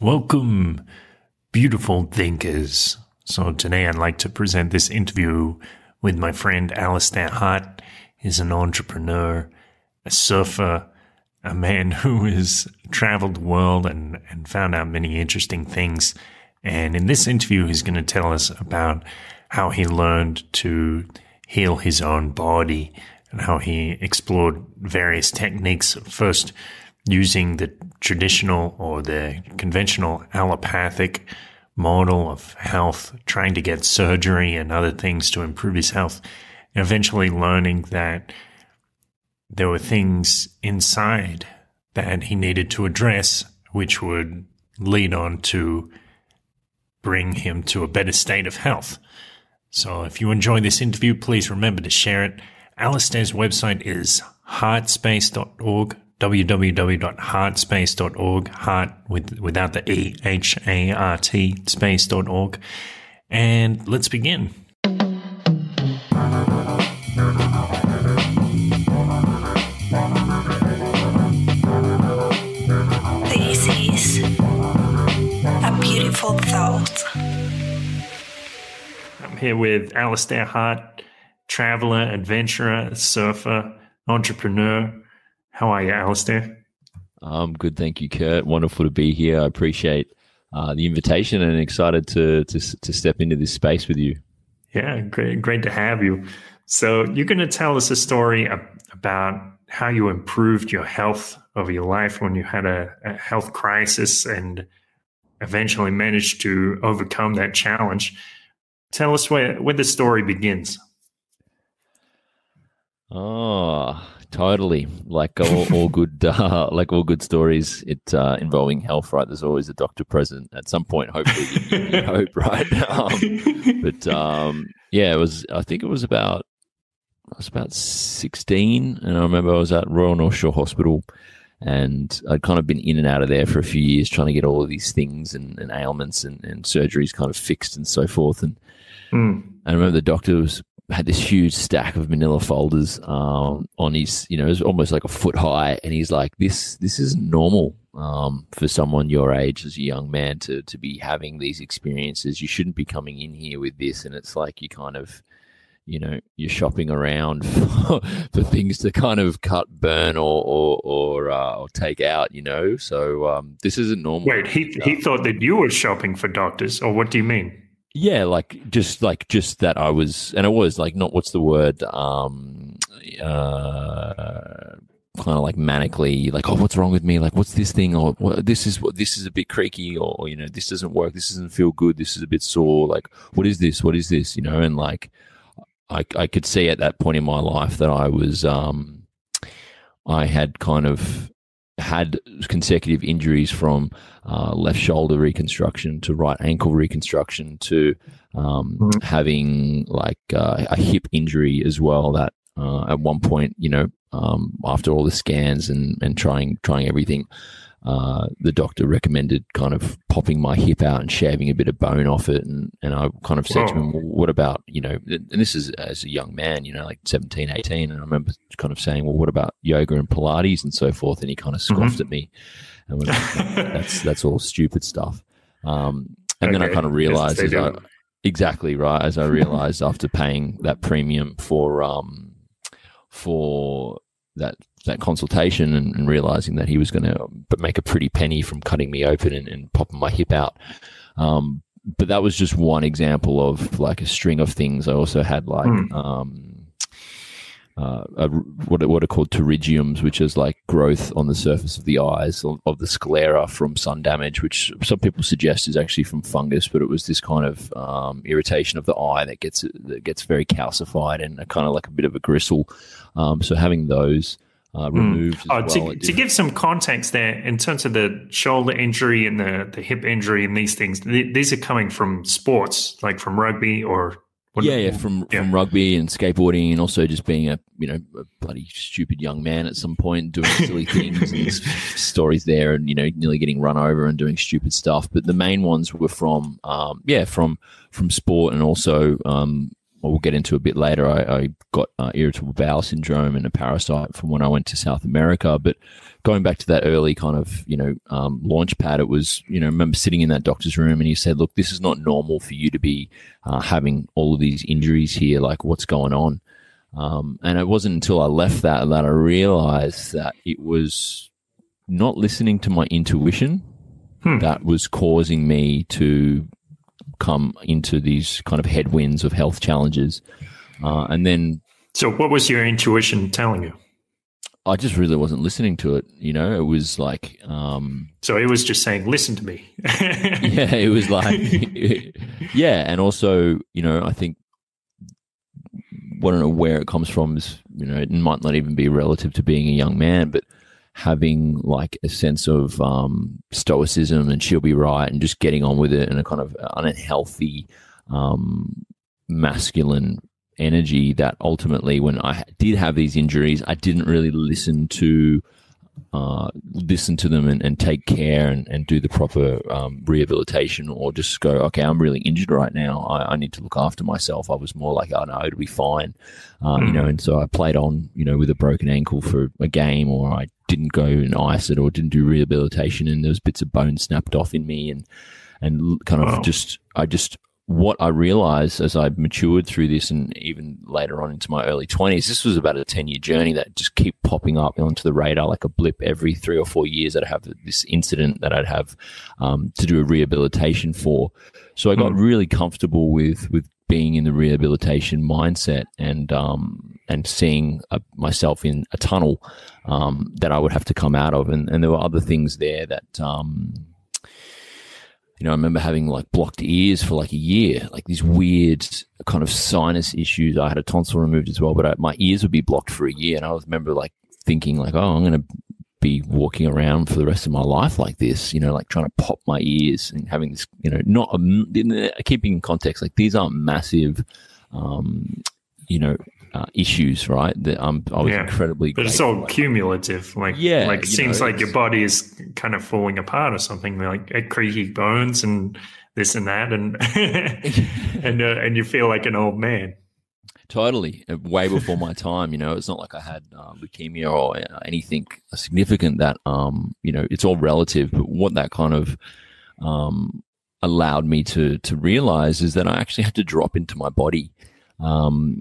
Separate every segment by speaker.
Speaker 1: Welcome, beautiful thinkers. So today I'd like to present this interview with my friend Alistair Hart. He's an entrepreneur, a surfer, a man who has traveled the world and found out many interesting things. And in this interview, he's going to tell us about how he learned to heal his own body and how he explored various techniques, first using the traditional or the conventional allopathic model of health, trying to get surgery and other things to improve his health, and eventually learning that there were things inside that he needed to address, which would lead on to bring him to a better state of health. So if you enjoy this interview, please remember to share it. Alistair's website is heartspace.org, www.heartspace.org, heart without the E, H-A-R-T, space.org. And let's begin.
Speaker 2: This is a beautiful thought.
Speaker 1: I'm here with Alistair Hart, traveler, adventurer, surfer, entrepreneur. How are you, Alistair?
Speaker 3: I'm good, thank you, Kurt. Wonderful to be here. I appreciate the invitation and excited to step into this space with you.
Speaker 1: Yeah, great to have you. So you're going to tell us a story about how you improved your health over your life when you had a health crisis and eventually managed to overcome that challenge. Tell us where the story begins.
Speaker 3: Oh, totally. Like all good, like all good stories, it involving health, right? There's always a doctor present at some point. Hopefully, you hope, right? Yeah, it was. I think it was about. I was about 16, and I remember I was at Royal North Shore Hospital, and I'd kind of been in and out of there for a few years, trying to get all of these things and ailments and surgeries kind of fixed and so forth. And I remember the doctor had this huge stack of manila folders on his, it was almost like a foot high. And he's like, this isn't normal for someone your age as a young man to be having these experiences. You shouldn't be coming in here with this. And it's like you kind of, you're shopping around for things to kind of cut, burn, or take out, So this isn't normal.
Speaker 1: Wait, he thought that you were shopping for doctors, or what do you mean?
Speaker 3: Yeah, just that I was, and it was like, not, what's the word, kind of like manically, like, oh, what's wrong with me? Like, what's this thing? Or this is a bit creaky, or, this doesn't work. This doesn't feel good. This is a bit sore. Like, what is this? What is this? And like, I could see at that point in my life that I was, I had kind of had consecutive injuries from left shoulder reconstruction to right ankle reconstruction to having like a hip injury as well that at one point, after all the scans and trying everything, the doctor recommended kind of popping my hip out and shaving a bit of bone off it. And I kind of said to him, well, what about, and this is as a young man, like 17, 18. And I remember kind of saying, well, what about yoga and Pilates and so forth? And he kind of scoffed at me and was like, that's all stupid stuff. And then I kind of realized, exactly right, as I realized after paying that premium for that consultation and realizing that he was going to make a pretty penny from cutting me open and popping my hip out. But that was just one example of like a string of things. I also had like what are called pterygiums, which is like growth on the surface of the eyes of the sclera from sun damage, which some people suggest is actually from fungus, but it was this kind of irritation of the eye that gets very calcified and kind of like a bit of a gristle. So having those removed as well.
Speaker 1: To give some context there, in terms of the shoulder injury and the hip injury and these things, these are coming from sports, like from rugby or...
Speaker 3: From rugby and skateboarding, and also just being a bloody stupid young man at some point doing silly things. And there's stories there, and nearly getting run over and doing stupid stuff. But the main ones were from sport, and also we'll get into a bit later. I got irritable bowel syndrome and a parasite from when I went to South America. But going back to that early kind of, launch pad, it was, I remember sitting in that doctor's room and he said, look, this is not normal for you to be having all of these injuries here. Like, what's going on? And it wasn't until I left that I realized that it was not listening to my intuition that was causing me to come into these kind of headwinds of health challenges. And then...
Speaker 1: So what was your intuition telling you?
Speaker 3: I just really wasn't listening to it. It was like...
Speaker 1: So it was just saying, listen to me.
Speaker 3: Yeah, it was like... yeah, and also, I think... I don't know where it comes from is, it might not even be relative to being a young man, but having like a sense of stoicism and she'll be right and just getting on with it, and a kind of unhealthy masculine energy that ultimately, when I did have these injuries, I didn't really listen to them and take care and do the proper rehabilitation, or just go, okay, I'm really injured right now. I need to look after myself. I was more like, oh no, it'll be fine. And so I played on, with a broken ankle for a game, or I didn't go and ice it, or didn't do rehabilitation, and there was bits of bone snapped off in me, and kind of what I realized as I matured through this, and even later on into my early 20s, this was about a 10-year journey that just kept popping up onto the radar like a blip. Every 3 or 4 years I'd have this incident that I'd have to do a rehabilitation for. So I got really comfortable with being in the rehabilitation mindset, and seeing myself in a tunnel that I would have to come out of. And there were other things there that... I remember having like blocked ears for like a year, like these weird kind of sinus issues. I had a tonsil removed as well, but my ears would be blocked for a year. And I remember like thinking like, oh, I'm going to be walking around for the rest of my life like this, like trying to pop my ears and having this, not keeping in context, like these aren't massive, issues, right? That I was incredibly
Speaker 1: but it's all cumulative. Like, it seems like your body is kind of falling apart or something, like creaky bones and this and that, and and you feel like an old man.
Speaker 3: Totally, way before my time. It's not like I had leukemia or anything significant. That it's all relative. But what that kind of allowed me to realize is that I actually had to drop into my body.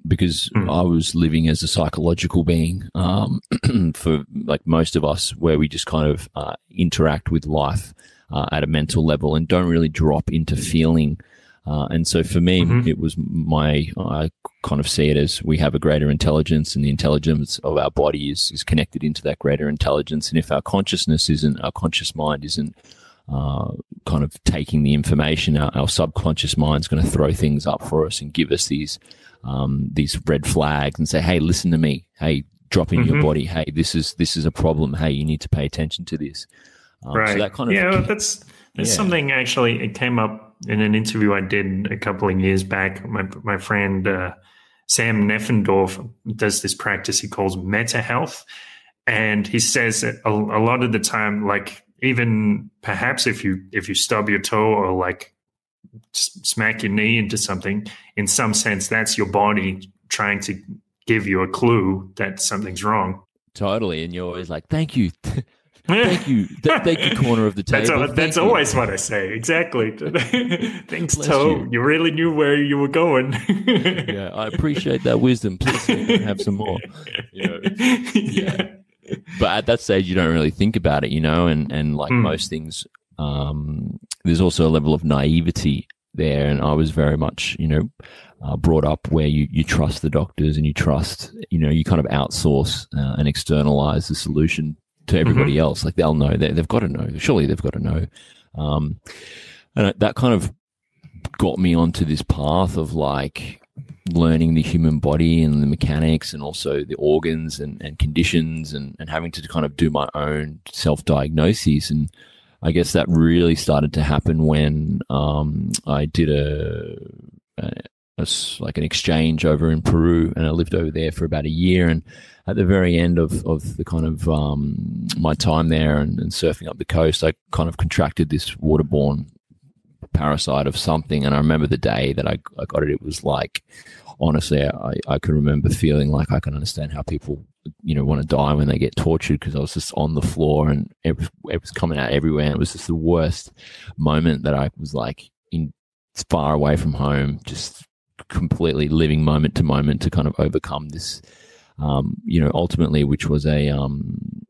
Speaker 3: Because I was living as a psychological being for like most of us, where we just kind of interact with life at a mental level and don't really drop into feeling. And so for me, it was I kind of see it as we have a greater intelligence, and the intelligence of our body is connected into that greater intelligence. And if our conscious mind isn't kind of taking the information, our subconscious mind's going to throw things up for us and give us these red flags and say, hey, listen to me. Hey, drop in your body. Hey, this is a problem. Hey, you need to pay attention to this.
Speaker 1: Right. So that kind of that's something actually. It came up in an interview I did a couple of years back. My friend Sam Neffendorf does this practice he calls meta health, and he says that a lot of the time, like even perhaps if you stub your toe or like smack your knee into something, in some sense, that's your body trying to give you a clue that something's wrong.
Speaker 3: Totally. And you're always like, thank you. Thank you. Thank you, corner of the table.
Speaker 1: That's always what I say. Exactly. Thanks, toe. You really knew where you were going.
Speaker 3: Yeah, I appreciate that wisdom. Please have some more. Yeah. But at that stage, you don't really think about it, and like most things, there's also a level of naivety there. And I was very much, brought up where you trust the doctors, and you trust, you kind of outsource and externalize the solution to everybody else. Like they'll know, they've got to know. Surely they've got to know. And that kind of got me onto this path of like learning the human body and the mechanics, and also the organs and conditions, and having to kind of do my own self-diagnoses. And I guess that really started to happen when I did like an exchange over in Peru, and I lived over there for about a year. And at the very end of the kind of my time there and surfing up the coast, I kind of contracted this waterborne parasite of something. And I remember the day that I got it, it was like, honestly, I could remember feeling like I can understand how people want to die when they get tortured, because I was just on the floor and it was coming out everywhere. And it was just the worst moment that I was like far away from home, just completely living moment to moment to kind of overcome this, ultimately, which was an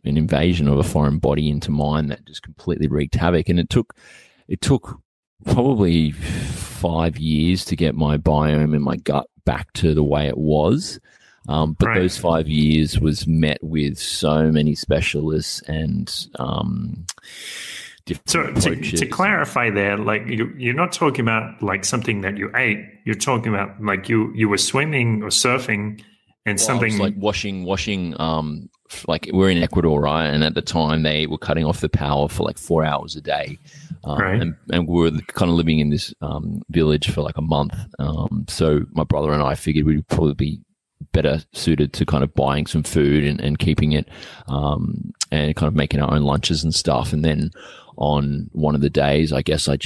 Speaker 3: invasion of a foreign body into mine that just completely wreaked havoc. And it took probably 5 years to get my biome and my gut back to the way it was. But right. Those 5 years was met with so many specialists and different approaches. To clarify there, like you're not talking about like something that you ate. You're talking about like you were swimming or surfing and something like washing. Like we're in Ecuador, right? And at the time they were cutting off the power for like 4 hours a day.
Speaker 1: Right.
Speaker 3: And we were kind of living in this village for like a month. So my brother and I figured we'd probably be better suited to kind of buying some food and keeping it and kind of making our own lunches and stuff. And then on one of the days, I guess I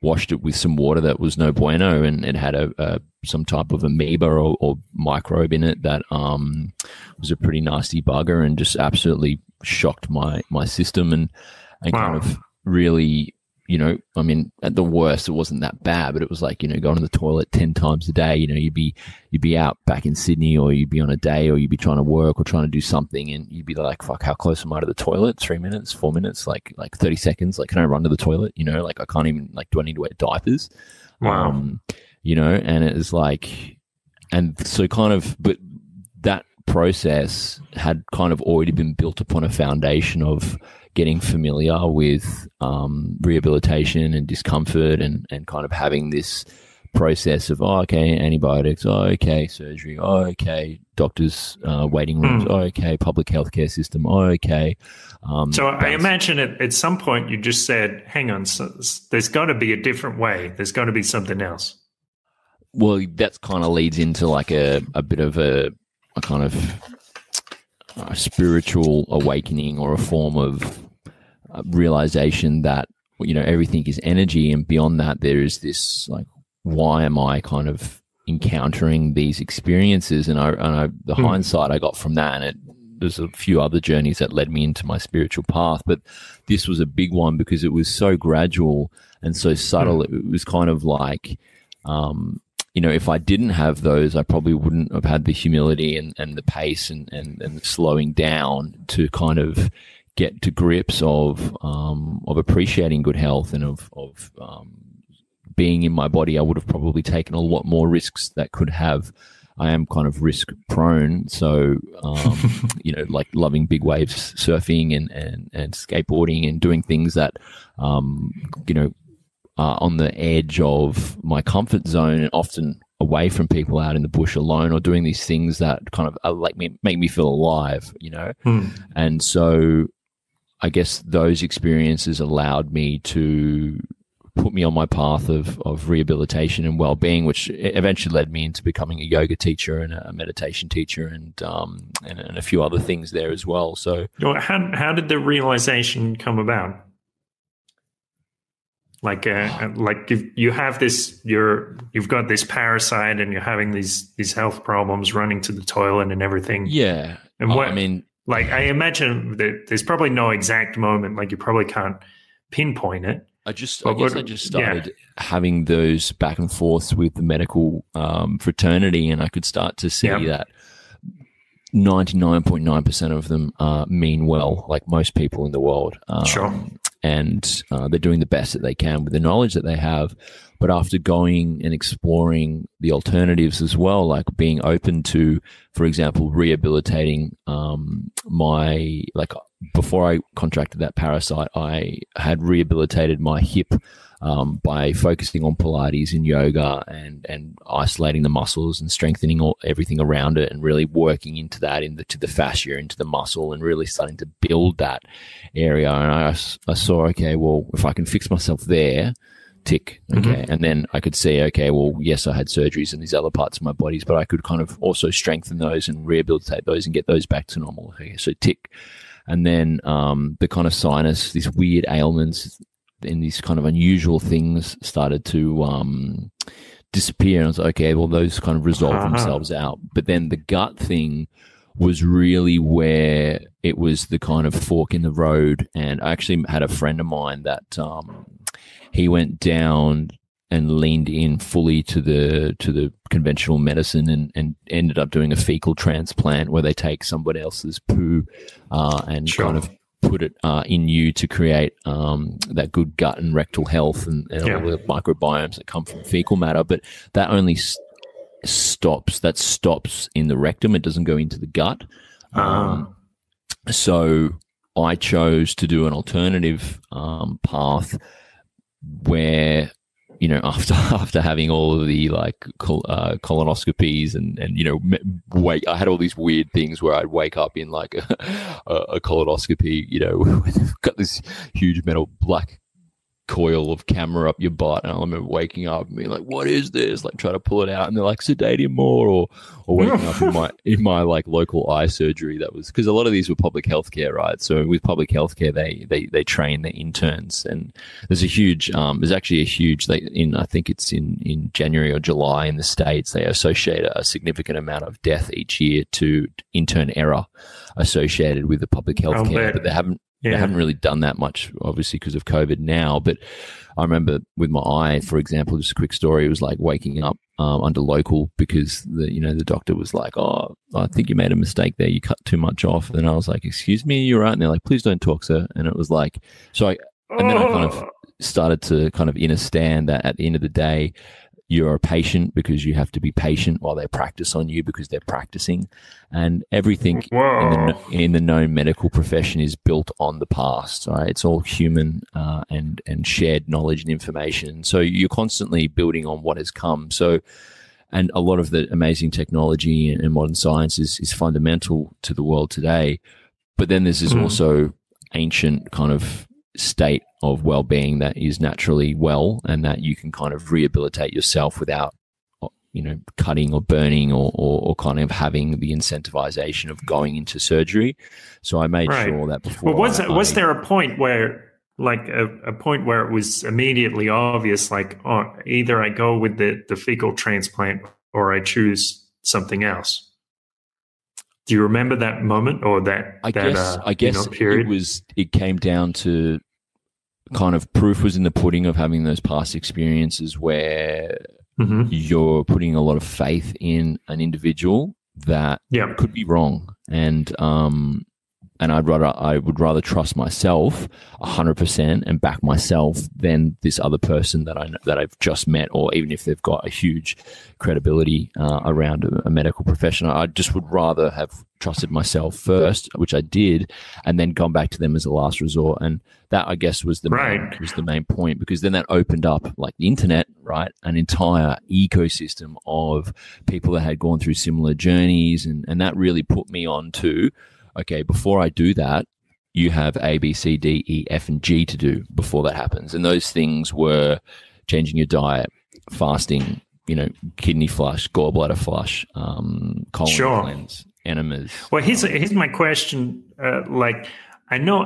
Speaker 3: washed it with some water that was no bueno, and it had some type of amoeba or microbe in it that was a pretty nasty bugger, and just absolutely shocked my system and wow. Kind of really, I mean, at the worst, it wasn't that bad, but it was like, going to the toilet 10 times a day. You'd be out back in Sydney, or you'd be on a day, or you'd be trying to work or trying to do something, and you'd be like, fuck, how close am I to the toilet? 3 minutes, 4 minutes, like 30 seconds. Like, can I run to the toilet? Like I can't even, like, do I need to wear diapers?
Speaker 1: Wow.
Speaker 3: And it was like, and so kind of, but that process had kind of already been built upon a foundation of getting familiar with rehabilitation and discomfort and kind of having this process of, okay, antibiotics, okay, surgery, okay, doctors, waiting rooms, okay, public healthcare system, okay.
Speaker 1: So I imagine at some point you just said, hang on, so there's got to be a different way. There's got to be something else.
Speaker 3: Well, that kind of leads into like a bit of a kind of a spiritual awakening, or a form of realization that, everything is energy. And beyond that, there is this like, why am I kind of encountering these experiences? And the hindsight I got from that, and there's a few other journeys that led me into my spiritual path, but this was a big one because it was so gradual and so subtle. It was kind of like, if I didn't have those, I probably wouldn't have had the humility and the pace and the slowing down to kind of get to grips of appreciating good health and of being in my body. I would have probably taken a lot more risks that could have. I am kind of risk prone. So, like loving big waves surfing and skateboarding and doing things that, are on the edge of my comfort zone, and often away from people out in the bush alone, or doing these things that kind of make me feel alive, And so I guess those experiences allowed me to put me on my path of rehabilitation and well-being, which eventually led me into becoming a yoga teacher and a meditation teacher and a few other things there as well. So
Speaker 1: how did the realization come about? Like you have this, you've got this parasite and you're having these health problems, running to the toilet and everything.
Speaker 3: Yeah.
Speaker 1: And I imagine that there's probably no exact moment, like you probably can't pinpoint it.
Speaker 3: I just started having those back and forths with the medical fraternity, and I could start to see that 99.9% of them mean well, like most people in the world.
Speaker 1: Sure.
Speaker 3: And they're doing the best that they can with the knowledge that they have. But after going and exploring the alternatives as well, like being open to, for example, rehabilitating before I contracted that parasite, I had rehabilitated my hip by focusing on Pilates and yoga and isolating the muscles and strengthening everything around it, and really working into that, to the fascia, into the muscle, and really starting to build that area. And I saw, okay, well, if I can fix myself there, tick. Okay. And then I could see, okay, well, yes, I had surgeries in these other parts of my bodies, but I could kind of also strengthen those and rehabilitate those and get those back to normal. Okay, so tick. And then the kind of sinus, these weird ailments and these kind of unusual things started to disappear. And I was like, okay, well, those kind of resolve themselves out. But then the gut thing was really where it was the kind of fork in the road. And I actually had a friend of mine that he went down and leaned in fully to the conventional medicine and ended up doing a fecal transplant where they take somebody else's poo and kind of put it in you to create that good gut and rectal health and all the microbiomes that come from fecal matter. But that only stops in the rectum. It doesn't go into the gut. So I chose to do an alternative path where, you know, after having all of the like colonoscopies and you know, I had all these weird things where I'd wake up in like a colonoscopy, you know, got this huge metal black coil of camera up your butt, and I remember waking up and being like, what is this? Like, try to pull it out, and they're like, sedate him more, or waking up in my like local eye surgery. That was because a lot of these were public healthcare, right? So with public healthcare, they train their interns, and there's actually a huge I think it's in January or July in the States, they associate a significant amount of death each year to intern error associated with the public healthcare, but they haven't really done that much, obviously, because of COVID now. But I remember with my eye, for example, just a quick story. It was like waking up under local because the doctor was like, "Oh, I think you made a mistake there. You cut too much off." And I was like, "Excuse me, you're right." And they're like, "Please don't talk, sir." And it was like, then I kind of started to kind of understand that at the end of the day, you're a patient because you have to be patient while they practice on you because they're practicing, and everything in the known medical profession is built on the past. Right? It's all human and shared knowledge and information. So you're constantly building on what has come. So, and a lot of the amazing technology and modern science is fundamental to the world today. But then there's this also ancient kind of state of well-being that is naturally well, and that you can kind of rehabilitate yourself without, you know, cutting or burning or kind of having the incentivization of going into surgery. So I made sure that before.
Speaker 1: Well, was there a point where, like a point where it was immediately obvious, like, oh, either I go with the fecal transplant or I choose something else? Do you remember that moment or that? I guess
Speaker 3: period? It came down to kind of proof was in the pudding of having those past experiences where you're putting a lot of faith in an individual that could be wrong, and I would rather trust myself 100% and back myself than this other person that I've just met, or even if they've got a huge credibility around a medical profession. I just would rather have trusted myself first, which I did, and then gone back to them as a last resort. And that, I guess, was the main point, because then that opened up, like the internet, right, an entire ecosystem of people that had gone through similar journeys, and that really put me on to, okay, before I do that, you have A, B, C, D, E, F, and G to do before that happens. And those things were changing your diet, fasting, you know, kidney flush, gallbladder flush, colon cleanse, enemas.
Speaker 1: Well, here's my question. Like, I know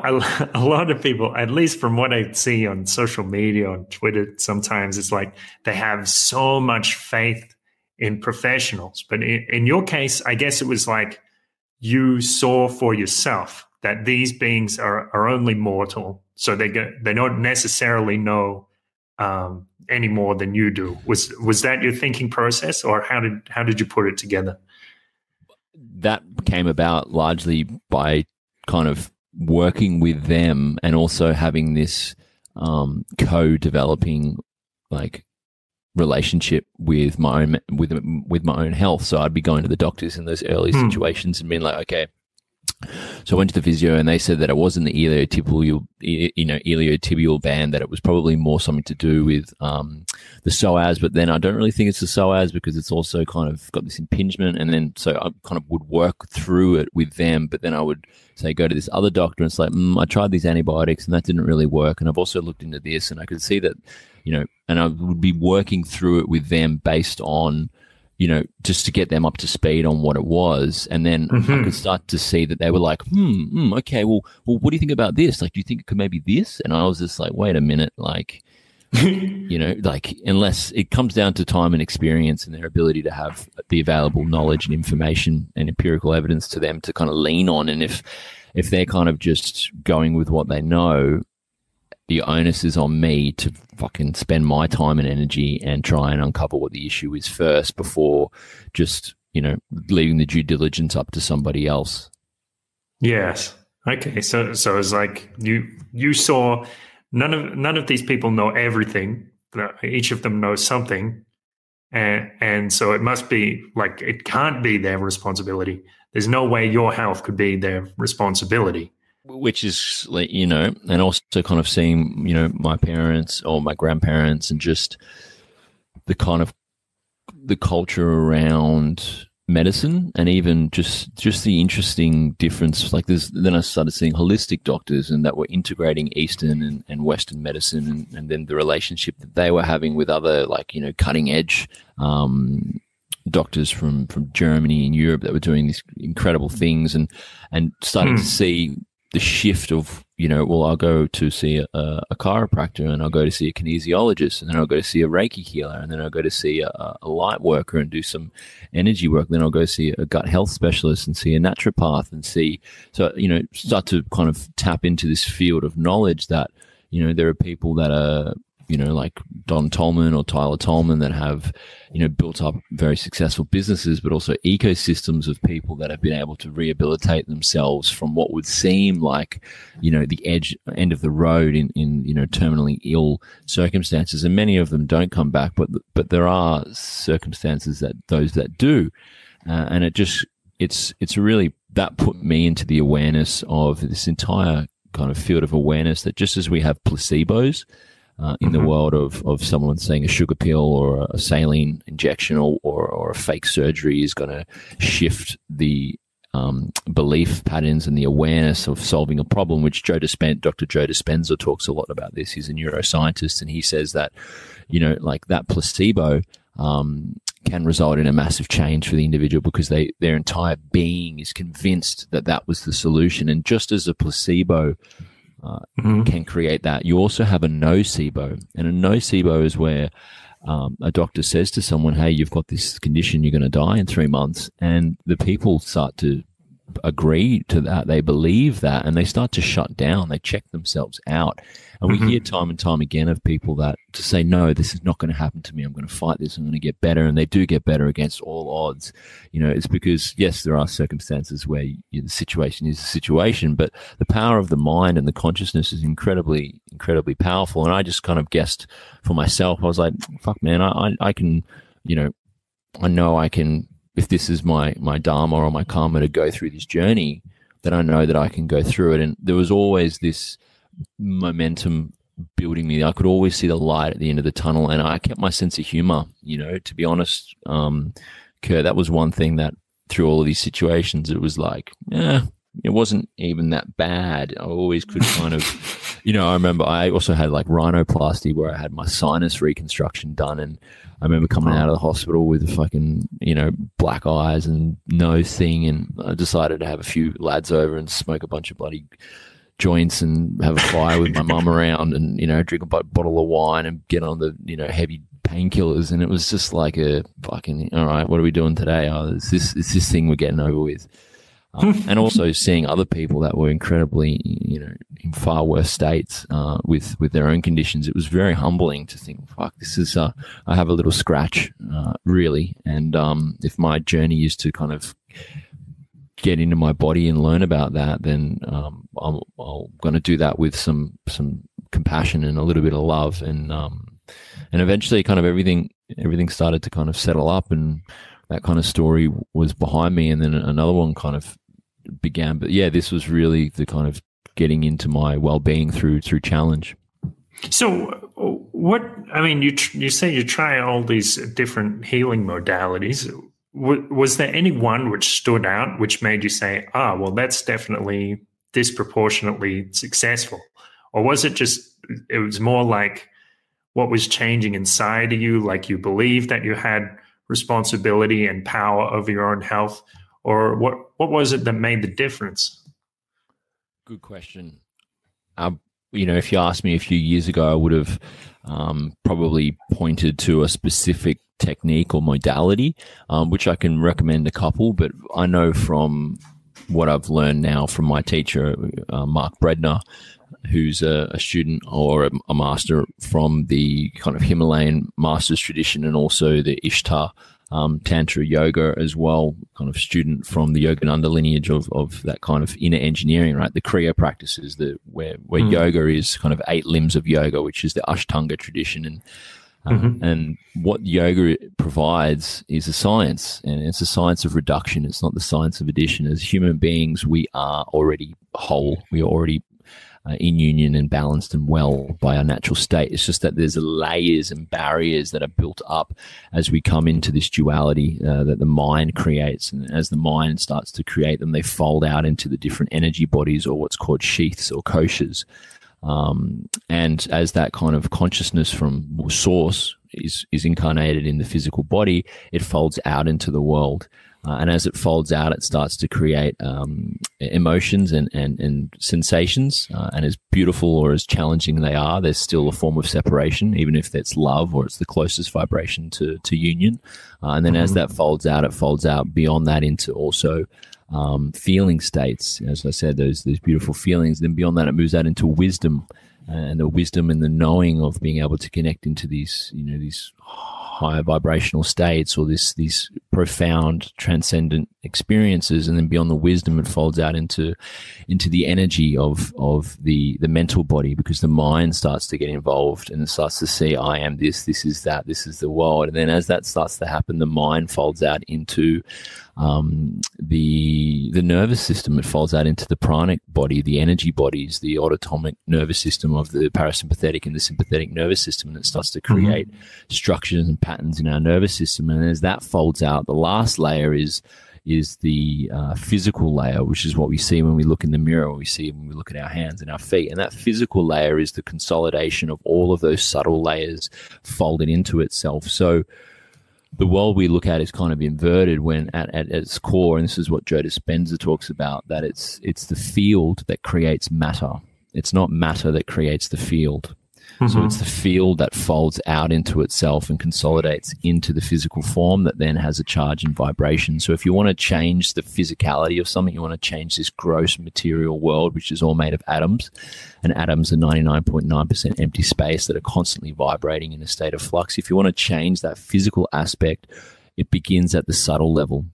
Speaker 1: a lot of people, at least from what I see on social media, on Twitter, sometimes it's like they have so much faith in professionals. But in your case, I guess it was like, you saw for yourself that these beings are only mortal, so they don't necessarily know any more than you do. Was that your thinking process, or how did you put it together?
Speaker 3: That came about largely by kind of working with them, and also having this co-developing like relationship with my own health. So I'd be going to the doctors in those early situations and being like, okay. So I went to the physio, and they said that it wasn't the iliotibial band, that it was probably more something to do with the psoas. But then I don't really think it's the psoas, because it's also kind of got this impingement. And then so I kind of would work through it with them. But then I would say, go to this other doctor, and it's like, I tried these antibiotics and that didn't really work. And I've also looked into this, and I could see that, you know, and I would be working through it with them based on, you know, just to get them up to speed on what it was. And then I could start to see that they were like, okay, well, what do you think about this? Like, do you think it could maybe this? And I was just like, wait a minute, like, You know, like unless it comes down to time and experience and their ability to have the available knowledge and information and empirical evidence to them to kind of lean on. And if they're kind of just going with what they know, the onus is on me to fucking spend my time and energy and try and uncover what the issue is first before just, you know, leaving the due diligence up to somebody else.
Speaker 1: Yes. Okay. So it's like you saw none of these people know everything. Each of them knows something. And so it must be like, it can't be their responsibility. There's no way your health could be their responsibility.
Speaker 3: Which is, like, you know, and also kind of seeing, you know, my parents or my grandparents and just the kind of the culture around medicine, and even just the interesting difference. Like then I started seeing holistic doctors and that were integrating Eastern and Western medicine, and then the relationship that they were having with other, like, you know, cutting edge doctors from Germany and Europe that were doing these incredible things, and starting to see the shift of, you know, well, I'll go to see a chiropractor, and I'll go to see a kinesiologist, and then I'll go to see a Reiki healer, and then I'll go to see a light worker and do some energy work. Then I'll go see a gut health specialist and see a naturopath and see, so, you know, start to kind of tap into this field of knowledge that, you know, there are people that are, you know, like Don Tolman or Tyler Tolman that have, you know, built up very successful businesses, but also ecosystems of people that have been able to rehabilitate themselves from what would seem like, you know, the end of the road in, you know, terminally ill circumstances. And many of them don't come back, but there are circumstances that those that do. And it's really, that put me into the awareness of this entire kind of field of awareness that just as we have placebos, in the world of someone saying a sugar pill or a saline injection or a fake surgery is going to shift the belief patterns and the awareness of solving a problem, which Dr. Joe Dispenza talks a lot about this. He's a neuroscientist, and he says that, you know, like that placebo can result in a massive change for the individual because their entire being is convinced that that was the solution. And just as a placebo can create that, you also have a nocebo, and a nocebo is where a doctor says to someone, hey, you've got this condition, you're going to die in 3 months, and the people start to agree to that, they believe that, and they start to shut down, they check themselves out. And we hear time and time again of people that to say, no, this is not going to happen to me, I'm going to fight this, I'm going to get better, and they do get better against all odds. You know, it's because, yes, there are circumstances where the situation is the situation, but the power of the mind and the consciousness is incredibly, incredibly powerful. And I just kind of guessed for myself, I was like, fuck, man, I can, you know I can, if this is my dharma or my karma to go through this journey, then I know that I can go through it. And there was always this momentum building me. I could always see the light at the end of the tunnel, and I kept my sense of humor, you know, to be honest. Kurt, that was one thing that through all of these situations, it was like, it wasn't even that bad. I always could kind of, you know, I remember I also had like rhinoplasty where I had my sinus reconstruction done, and I remember coming out of the hospital with fucking, you know, black eyes and nose thing, and I decided to have a few lads over and smoke a bunch of bloody joints and have a fire with my mum around, and, you know, drink a bottle of wine and get on the, you know, heavy painkillers. And it was just like a fucking, all right, what are we doing today? Oh, it's this thing we're getting over with. And also seeing other people that were incredibly, you know, in far worse states with their own conditions. It was very humbling to think, fuck, this is, I have a little scratch, really. And if my journey is to kind of get into my body and learn about that, then I'm going to do that with some compassion and a little bit of love. And eventually kind of everything started to kind of settle up, and that kind of story was behind me. And then another one kind of began. But yeah, this was really the kind of getting into my well-being through challenge.
Speaker 1: So what, I mean, you say you try all these different healing modalities. Was there any one which stood out, which made you say, well, that's definitely disproportionately successful? Or was it just, it was more like what was changing inside of you, like you believed that you had responsibility and power over your own health? Or what was it that made the difference?
Speaker 3: Good question. if you asked me a few years ago, I would have probably pointed to a specific technique or modality, which I can recommend a couple. But I know from what I've learned now from my teacher, Mark Bredner, who's a student or a master from the kind of Himalayan masters tradition, and also the Ishtar Tantra yoga as well, kind of student from the Yogananda lineage of that kind of inner engineering, right? The Kriya practices, where yoga is kind of 8 limbs of yoga, which is the Ashtanga tradition. And what yoga provides is a science, and it's a science of reduction. It's not the science of addition. As human beings, we are already whole. We are already in union and balanced and well by our natural state. It's just that there's layers and barriers that are built up as we come into this duality that the mind creates. And as the mind starts to create them, they fold out into the different energy bodies, or what's called sheaths or koshas. And as that kind of consciousness from source is incarnated in the physical body, it folds out into the world. And as it folds out, it starts to create emotions and sensations. And as beautiful or as challenging they are, there's still a form of separation, even if that's love or it's the closest vibration to union. And then as that folds out, it folds out beyond that into also feeling states. As I said, those beautiful feelings. Then beyond that, it moves out into wisdom, and the wisdom and the knowing of being able to connect into these higher vibrational states, or these profound transcendent experiences. And then beyond the wisdom, it folds out into the energy of the mental body, because the mind starts to get involved and it starts to see, I am this is that, this is the world. And then as that starts to happen, the mind folds out into the nervous system. It folds out into the pranic body, the energy bodies, the autonomic nervous system of the parasympathetic and the sympathetic nervous system, and it starts to create structures and patterns in our nervous system. And as that folds out, the last layer is the physical layer, which is what we see when we look in the mirror, or we see when we look at our hands and our feet. And that physical layer is the consolidation of all of those subtle layers folded into itself. So the world we look at is kind of inverted when at its core, and this is what Joe Dispenza talks about, that it's the field that creates matter. It's not matter that creates the field. So it's the field that folds out into itself and consolidates into the physical form that then has a charge and vibration. So if you want to change the physicality of something, you want to change this gross material world, which is all made of atoms, and atoms are 99.9% empty space that are constantly vibrating in a state of flux. If you want to change that physical aspect, it begins at the subtle level.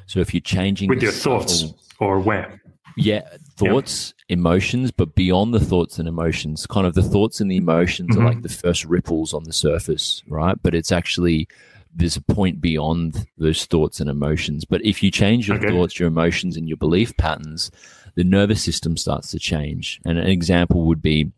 Speaker 3: So if you're changing
Speaker 1: with your thoughts, or where?
Speaker 3: Yeah, thoughts, emotions, but beyond the thoughts and emotions, kind of the thoughts and the emotions are like the first ripples on the surface, right? But it's actually, there's a point beyond those thoughts and emotions. But if you change your thoughts, your emotions, and your belief patterns, the nervous system starts to change. And an example would be,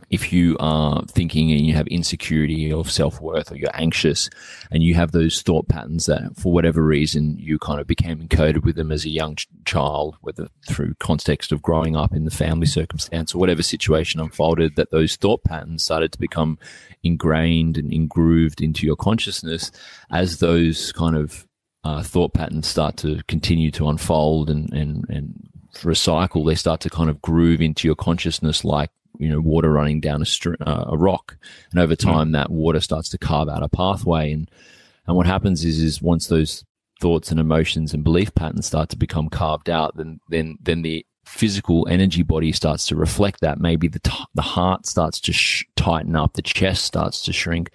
Speaker 3: if you are thinking and you have insecurity of self-worth, or you're anxious and you have those thought patterns that for whatever reason you kind of became encoded with them as a young child, whether through context of growing up in the family circumstance or whatever situation unfolded, that those thought patterns started to become ingrained and engrooved into your consciousness. As those kind of thought patterns start to continue to unfold and recycle, they start to kind of groove into your consciousness like, water running down a rock. And over time, that water starts to carve out a pathway. And what happens is once those thoughts and emotions and belief patterns start to become carved out, then the physical energy body starts to reflect that. Maybe the heart starts to tighten up, the chest starts to shrink,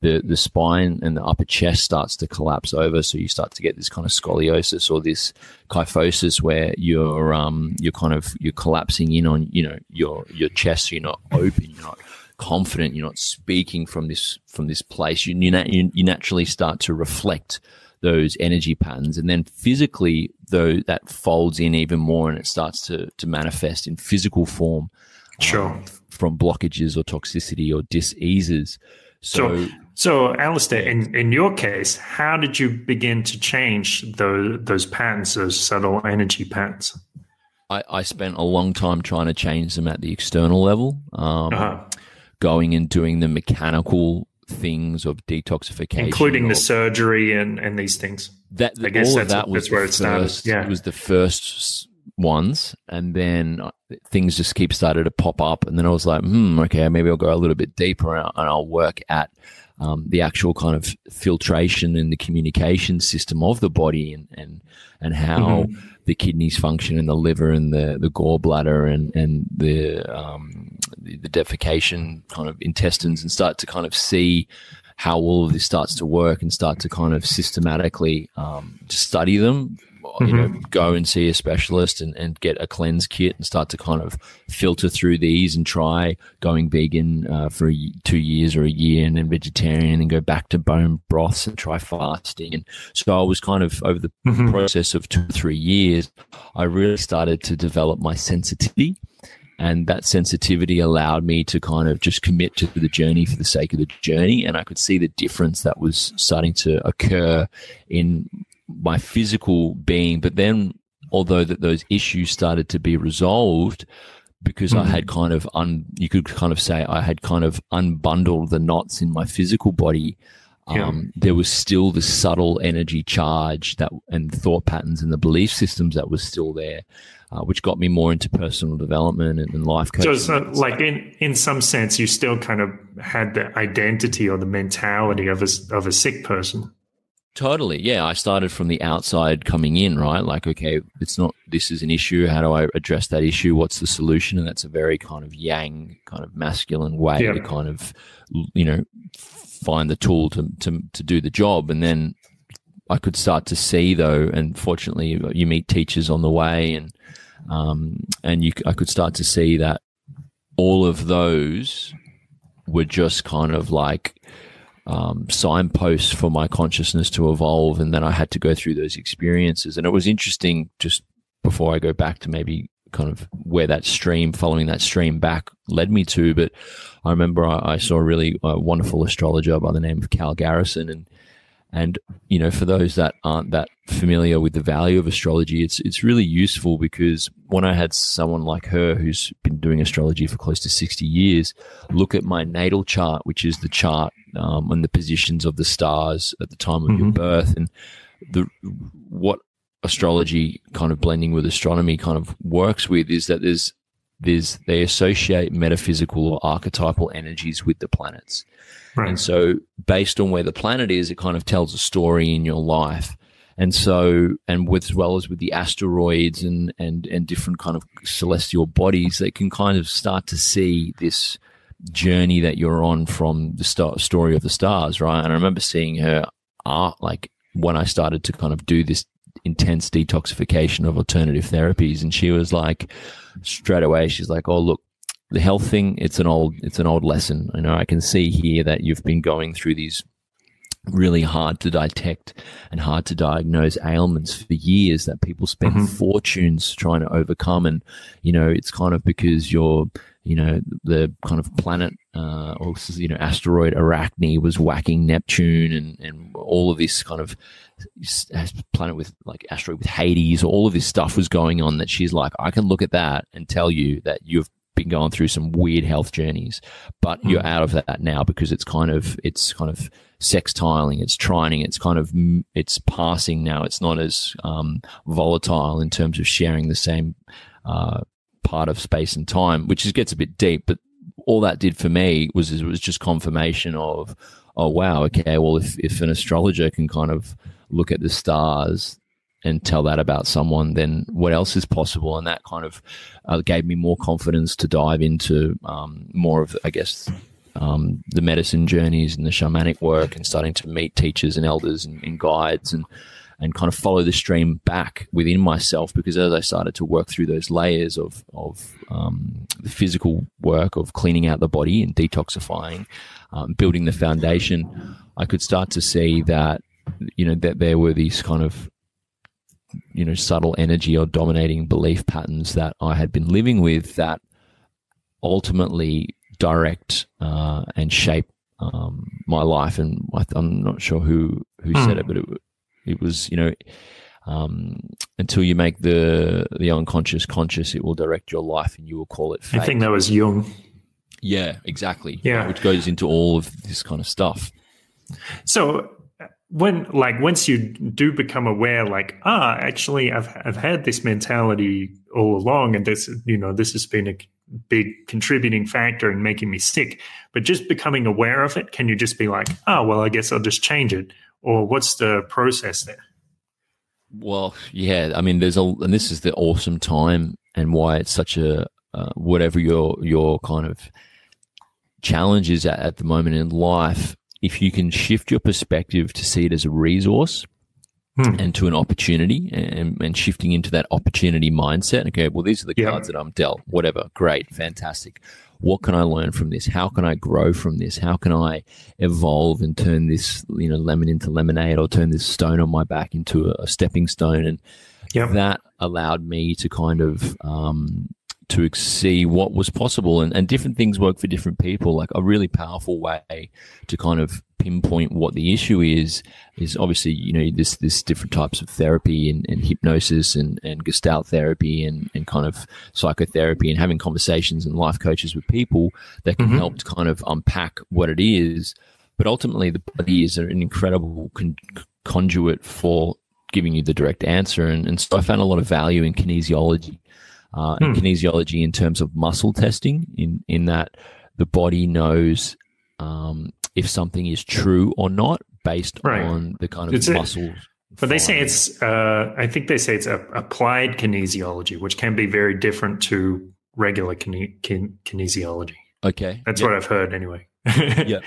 Speaker 3: the spine and the upper chest starts to collapse over. So you start to get this kind of scoliosis or this kyphosis where you're collapsing in on your chest. So you're not open, you're not confident, you're not speaking from this place. You naturally start to reflect those energy patterns, and then physically, though, that folds in even more, and it starts to manifest in physical form, from blockages or toxicity or dis-eases.
Speaker 1: So Alistair, in your case, how did you begin to change those patterns, those subtle energy patterns?
Speaker 3: I spent a long time trying to change them at the external level, going and doing the mechanical things of detoxification,
Speaker 1: including the surgery and these things.
Speaker 3: That was where it started. Yeah, it was the first ones, and then things just keep started to pop up, and then I was like, okay, maybe I'll go a little bit deeper, and I'll work at the actual kind of filtration and the communication system of the body, and how the kidneys function, and the liver, and the gallbladder, and the defecation kind of intestines, and start to kind of see how all of this starts to work, and start to kind of systematically study them. Go and see a specialist and get a cleanse kit and start to kind of filter through these, and try going vegan for 2 years or a year, and then vegetarian, and go back to bone broths and try fasting. And so I was kind of, over the process of 2 or 3 years, I really started to develop my sensitivity. And that sensitivity allowed me to kind of just commit to the journey for the sake of the journey. And I could see the difference that was starting to occur in my physical being. But then, although that those issues started to be resolved, because I had kind of you could kind of say I had kind of unbundled the knots in my physical body, there was still the subtle energy charge that, and thought patterns, and the belief systems that was still there, which got me more into personal development and life coaching.
Speaker 1: So it's like in some sense, you still kind of had the identity or the mentality of a sick person.
Speaker 3: Totally. Yeah. I started from the outside coming in, right? Like, okay, this is an issue. How do I address that issue? What's the solution? And that's a very kind of yang, kind of masculine way to kind of, find the tool to do the job. And then I could start to see, though, and fortunately you meet teachers on the way, and I could start to see that all of those were just kind of like signposts for my consciousness to evolve, and then I had to go through those experiences. And it was interesting, just before I go back to maybe kind of where that stream, following that stream back, led me to, but I remember I saw a really wonderful astrologer by the name of Cal Garrison, and for those that aren't that familiar with the value of astrology, it's really useful, because when I had someone like her who's been doing astrology for close to 60 years look at my natal chart, which is the chart and the positions of the stars at the time of your birth, and what astrology kind of blending with astronomy kind of works with is that they associate metaphysical or archetypal energies with the planets. Right. And so based on where the planet is, it kind of tells a story in your life. And so, as well as with the asteroids and different kind of celestial bodies, they can kind of start to see this journey that you're on from the story of the stars, right? And I remember seeing her art, like when I started to kind of do this intense detoxification of alternative therapies, and she was like, straight away, she's like, "Oh, look, the health thing, it's an old lesson. I can see here that you've been going through these really hard to detect and hard to diagnose ailments for years that people spend fortunes trying to overcome. And, it's kind of because you're, the kind of planet, or, asteroid Arachne was whacking Neptune, and all of this kind of planet with like asteroid with Hades, all of this stuff was going on, that she's like, I can look at that and tell you that you've been going through some weird health journeys, but you're out of that now, because it's kind of sextiling, it's trining, it's passing now. It's not as volatile in terms of sharing the same part of space and time, which gets a bit deep. But all that did for me was just confirmation of, oh wow, okay, well if an astrologer can kind of look at the stars and tell that about someone, then what else is possible? And that kind of gave me more confidence to dive into more of, I guess, the medicine journeys and the shamanic work, and starting to meet teachers and elders and guides, and kind of follow the stream back within myself. Because as I started to work through those layers of the physical work of cleaning out the body and detoxifying, building the foundation, I could start to see that, that there were these kind of, subtle energy or dominating belief patterns that I had been living with that ultimately direct and shape my life. And I'm not sure who said it, but it was, until you make the unconscious conscious, it will direct your life, and you will call it fate.
Speaker 1: I think that was Jung.
Speaker 3: Yeah, exactly.
Speaker 1: Yeah.
Speaker 3: Which goes into all of this kind of stuff.
Speaker 1: So once you do become aware, like, actually I've had this mentality all along, and this has been a big contributing factor in making me sick, but just becoming aware of it, can you just be like, well, I guess I'll just change it? Or what's the process there?
Speaker 3: Well, yeah, I mean, and this is the awesome time, and why it's such a whatever your kind of challenge is at the moment in life. If you can shift your perspective to see it as a resource and to an opportunity, and shifting into that opportunity mindset. Okay, well, these are the cards that I'm dealt. Whatever, great, fantastic. What can I learn from this? How can I grow from this? How can I evolve and turn this, lemon into lemonade, or turn this stone on my back into a stepping stone? And that allowed me to kind of to see what was possible, and different things work for different people. Like, a really powerful way to kind of pinpoint what the issue is obviously, this different types of therapy and hypnosis and Gestalt therapy and kind of psychotherapy, and having conversations and life coaches with people that can help to kind of unpack what it is. But ultimately, the body is an incredible conduit for giving you the direct answer. And so I found a lot of value in kinesiology. And kinesiology in terms of muscle testing, in that the body knows if something is true or not based on the kind of muscles.
Speaker 1: But they say it's, I think they say it's applied kinesiology, which can be very different to regular kinesiology.
Speaker 3: Okay.
Speaker 1: That's what I've heard anyway.
Speaker 3: Yeah.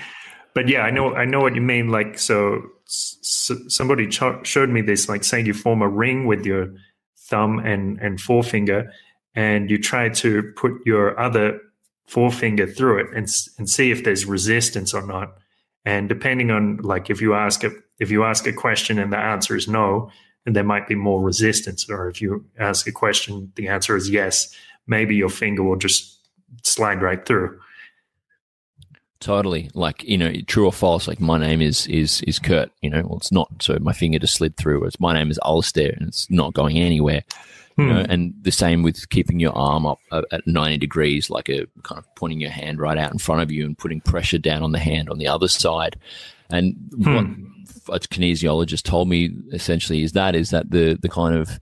Speaker 1: But yeah, I know what you mean. Like, so somebody showed me this, like, say you form a ring with your thumb and forefinger, and you try to put your other forefinger through it and see if there's resistance or not. And depending on, like, if you ask a question and the answer is no, and there might be more resistance, or if you ask a question, the answer is yes, maybe your finger will just slide right through.
Speaker 3: Totally. Like, true or false, like, my name is Kurt, well, it's not. So my finger just slid through. It's, my name is Alistair, and it's not going anywhere. And the same with keeping your arm up at 90 degrees, like a kind of pointing your hand right out in front of you and putting pressure down on the hand on the other side. And what a kinesiologist told me essentially is that the kind of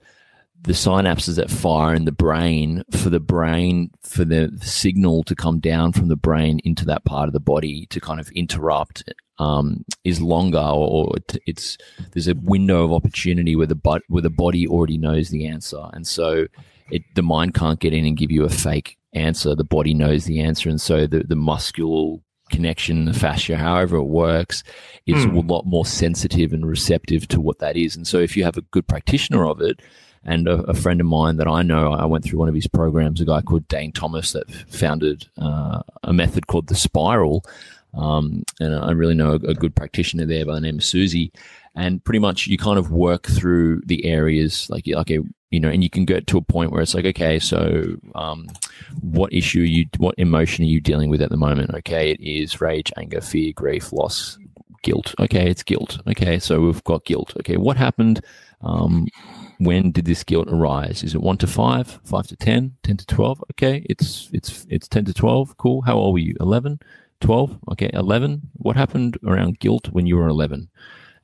Speaker 3: the synapses that fire in the brain, for the signal to come down from the brain into that part of the body to kind of interrupt is longer, or there's a window of opportunity where the body already knows the answer, and so the mind can't get in and give you a fake answer. The body knows the answer, and so the muscular connection, the fascia, however it works, is a lot more sensitive and receptive to what that is. And so if you have a good practitioner of it, and a friend of mine that I know, I went through one of his programs, a guy called Dane Thomas that founded a method called the Spiral. And I really know a good practitioner there by the name of Susie. And pretty much you kind of work through the areas and you can get to a point where it's like, okay, so what emotion are you dealing with at the moment? Okay, it is rage, anger, fear, grief, loss, guilt. Okay, it's guilt. Okay, so we've got guilt. Okay, what happened? When did this guilt arise? Is it 1 to 5, 5 to 10, 10 to 12? Okay, it's 10 to 12. Cool. How old were you? 11, 12? Okay, 11. What happened around guilt when you were 11?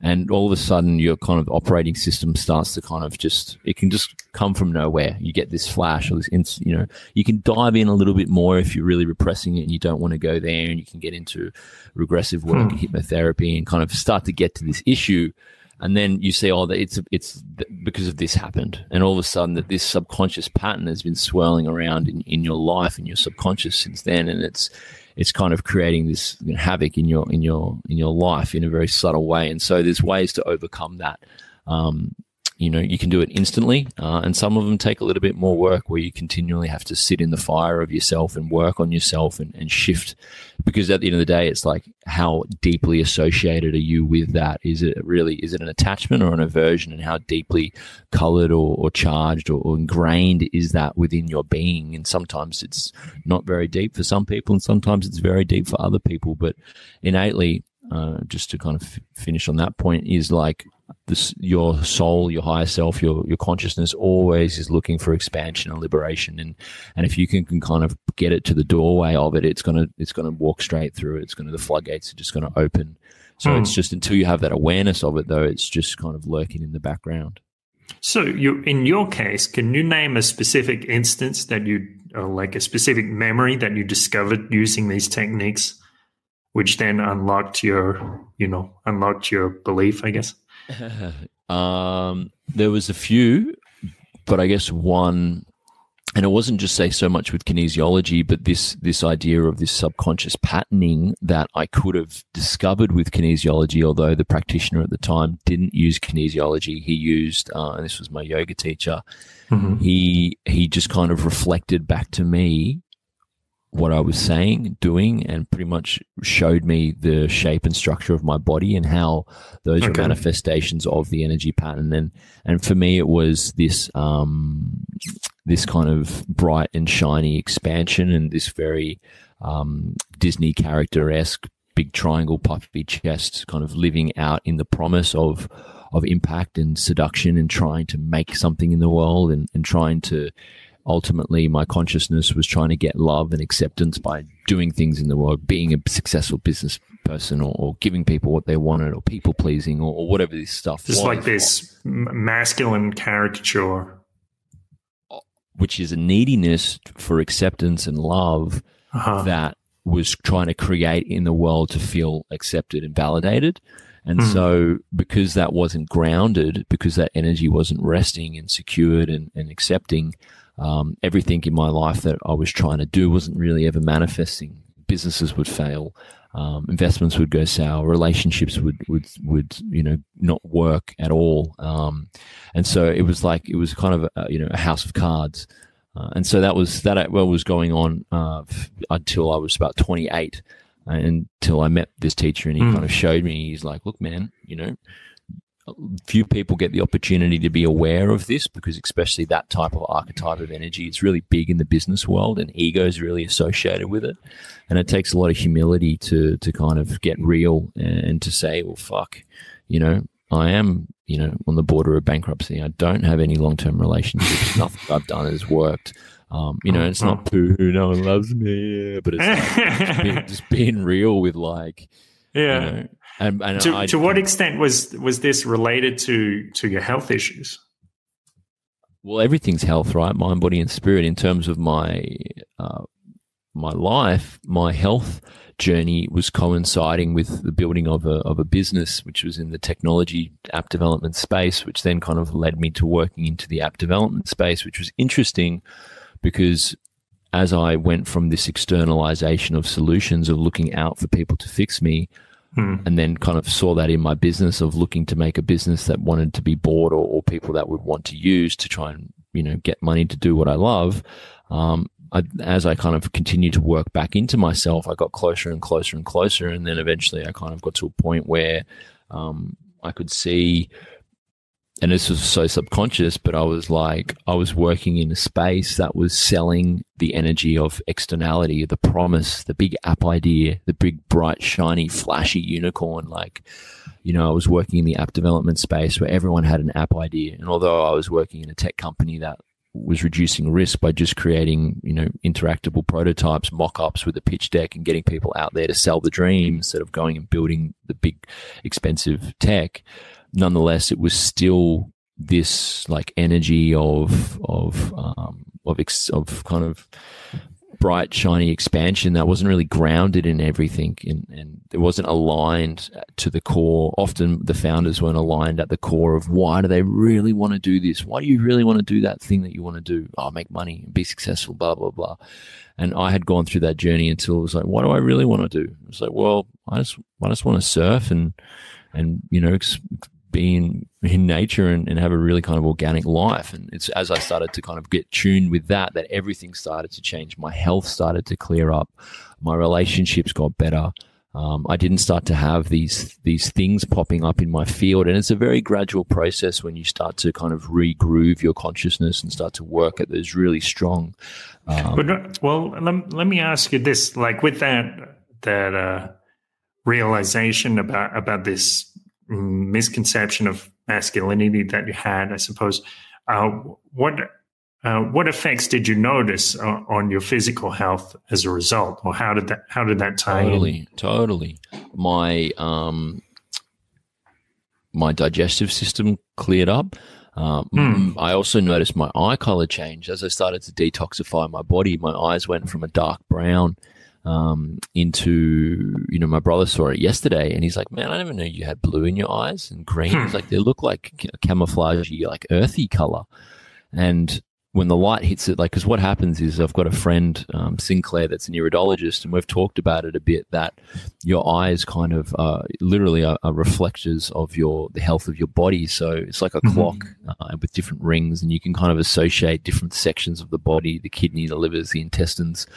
Speaker 3: And all of a sudden, your kind of operating system starts to kind of it can just come from nowhere. You get this flash or this, you can dive in a little bit more if you're really repressing it and you don't want to go there, and you can get into regressive work, hypnotherapy, and kind of start to get to this issue. And then you see, that it's because of this happened. And all of a sudden that this subconscious pattern has been swirling around in your life, in your subconscious since then. And it's kind of creating this havoc in your life in a very subtle way. And so there's ways to overcome that. You can do it instantly, and some of them take a little bit more work, where you continually have to sit in the fire of yourself and work on yourself and shift, because at the end of the day, it's like, how deeply associated are you with that? Is it an attachment or an aversion, and how deeply colored or charged or ingrained is that within your being? And sometimes it's not very deep for some people, and sometimes it's very deep for other people, but innately, just to kind of finish on that point, is like this, your soul, your higher self, your consciousness always is looking for expansion and liberation. And if you can kind of get it to the doorway of it, it's gonna walk straight through it. The floodgates are just gonna open. So it's just until you have that awareness of it, though, it's just kind of lurking in the background.
Speaker 1: So in your case, can you name a specific instance that like a specific memory that you discovered using these techniques, which then unlocked your belief, I guess?
Speaker 3: There was a few, but I guess one, and it wasn't just so much with kinesiology, but this idea of this subconscious patterning that I could have discovered with kinesiology, although the practitioner at the time didn't use kinesiology. He used, and this was my yoga teacher, he just kind of reflected back to me what I was saying, doing, and pretty much showed me the shape and structure of my body and how those were manifestations of the energy pattern. And for me, it was this this kind of bright and shiny expansion and this very Disney character-esque big triangle puffy chest, kind of living out in the promise of impact and seduction and trying to make something in the world and trying to. Ultimately, my consciousness was trying to get love and acceptance by doing things in the world, being a successful business person or giving people what they wanted or people pleasing or whatever this stuff was.
Speaker 1: Just like this masculine caricature.
Speaker 3: Which is a neediness for acceptance and love that was trying to create in the world to feel accepted and validated. And so because that wasn't grounded, because that energy wasn't resting and secured and accepting, everything in my life that I was trying to do wasn't really ever manifesting. Businesses would fail, investments would go sour, relationships would not work at all. And so it was kind of a house of cards. And so that was going on until I was about 28, until I met this teacher, and he kind of showed me. He's like, "Look, man, few people get the opportunity to be aware of this, because especially that type of archetype of energy, it's really big in the business world, and ego is really associated with it. And it takes a lot of humility to kind of get real and to say, well, fuck, I am, on the border of bankruptcy. I don't have any long-term relationships. Nothing I've done has worked. It's not poo, no one loves me, but it's like, just being real with And
Speaker 1: to what extent was this related to your health issues?
Speaker 3: Well, everything's health, right? Mind, body, and spirit. In terms of my life, my health journey was coinciding with the building of a business, which was in the technology app development space, which then kind of led me to working into the app development space, which was interesting because as I went from this externalization of solutions, of looking out for people to fix me, and then kind of saw that in my business of looking to make a business that wanted to be bought or people that would want to use to try and, get money to do what I love. As I kind of continued to work back into myself, I got closer and closer and closer. And then eventually I kind of got to a point where I could see, and this was so subconscious, but I was working in a space that was selling the energy of externality, the promise, the big app idea, the big, bright, shiny, flashy unicorn. I was working in the app development space where everyone had an app idea. And although I was working in a tech company that was reducing risk by just creating, interactable prototypes, mock-ups with a pitch deck and getting people out there to sell the dream instead of going and building the big, expensive tech, nonetheless, it was still this energy of kind of bright, shiny expansion that wasn't really grounded in everything, and it wasn't aligned to the core. Often the founders weren't aligned at the core of why do they really want to do this? Why do you really want to do that thing that you want to do? Oh, make money, be successful, blah, blah, blah. And I had gone through that journey until it was like, what do I really want to do? It was like, well, I just want to surf and be in nature and have a really kind of organic life. And it's as I started to kind of get tuned with that everything started to change. My health started to clear up. My relationships got better. I didn't start to have these things popping up in my field. And it's a very gradual process when you start to kind of regroove your consciousness and start to work at those really strong.
Speaker 1: Let me ask you this, like with that realization about this misconception of masculinity that you had, I suppose. What effects did you notice on your physical health as a result, or how did that tie in?
Speaker 3: Totally. My digestive system cleared up. I also noticed my eye color change as I started to detoxify my body. My eyes went from a dark brown into, my brother saw it yesterday and he's like, man, I never knew you had blue in your eyes and green. He's like, they look like camouflagey, like earthy color. And when the light hits it, because what happens is I've got a friend, Sinclair, that's an iridologist, and we've talked about it a bit, that your eyes kind of literally are reflectors of the health of your body. So it's like a clock with different rings, and you can kind of associate different sections of the body, the kidney, the livers, the intestines,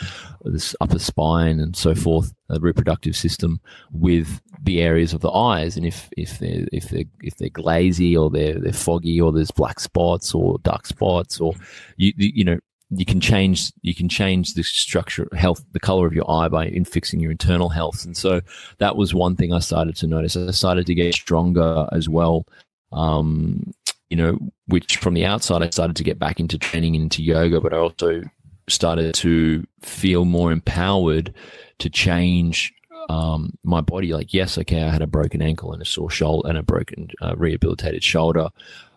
Speaker 3: this upper spine and so forth, the reproductive system, with the areas of the eyes. And if they're glazy, or they're foggy, or there's black spots or dark spots, or you can change the structure, health, the color of your eye by fixing your internal health. And so that was one thing I started to notice. I started to get stronger as well. Which from the outside, I started to get back into training and into yoga, but I also started to feel more empowered to change my body. Like, yes, okay, I had a broken ankle and a sore shoulder and a broken rehabilitated shoulder